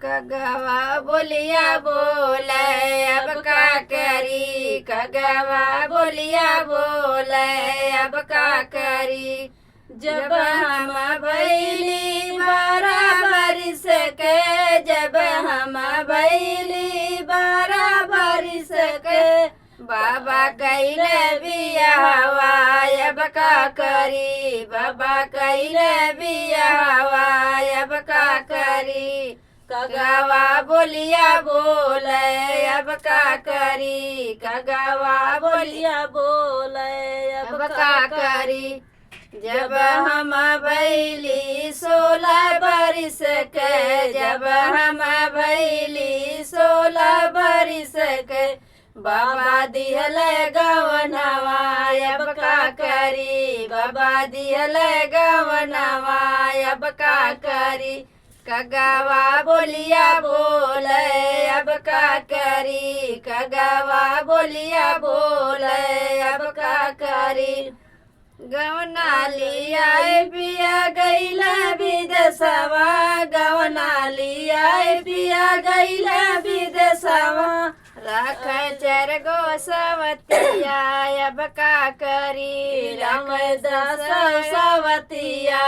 कगवा बोलिया बोले अब का करी, कगवा बोलिया बोले अब का करी। जब हम भैली 12 बरिस के, जब हम भैली 12 बरिस के, बाबा कैले बियाहवा अब का करी, बाबा कैले बियाहवा अब का करी। कगवा बोलिया बोले अब का करी, कगवा बोलिया बोले अब का करी। जब हम भैली 16 बरिस के, जब हम भैली 16 बरिस के, बाबा दिहल गवनवा अब का करी, बाबा दिहल गवनवा अब का करी। कगवा बोलिया बोले अब का करी, कगवा बोलिया बोले अब का करी। गवना लिया पिया गैला विदेशवा, गवना लिया पिया गैला विदेशवा, रख 4 गो सवतिया अब का करी, रख 10 सवतिया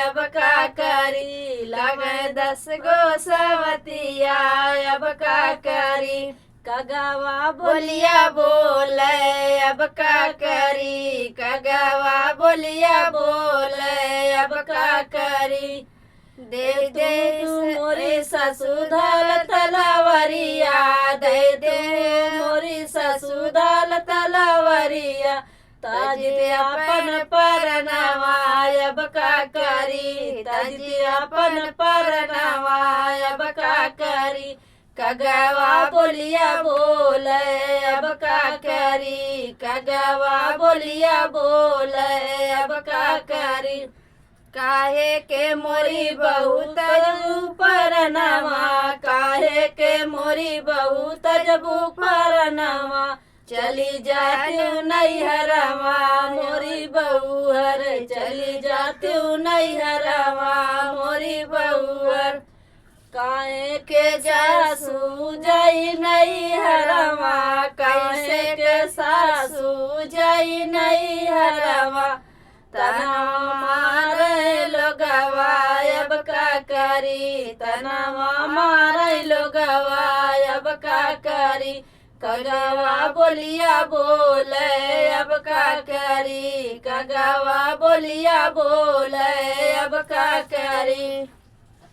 अब का करी, लग 10 गो सवतिया अब का करी। कगवा बोलिया बोले अब का करी, कगवा बोलिया बोले अब का करी। दे दे मोरी ससुधल तलवरिया, दे दे मोरी ससुधल तलवरिया, ताज दे अपन परनवा अब का करी, ताज दे अपन परनवा अब का करी। कगवा बोलिया बोले अब का करी, कगवा बोलिया बोले अब का करी। काहे के मोरी बहुत परनवा, काहे के मोरी बहुत परनवा, चली जाती नैहरवा मोरी बहुहर, चली जाती नैहरवा मोरी बहुहर। काहे के सासू जाई नैहरवा, कैसे के सासू जाई नैहरवा, तनवा मारे लोगवा अब का करी, तनवा मारे लोगवा अब का करी। कगवा बोलिया बोले अब का करी, कगवा बोलिया बोले अब का करी।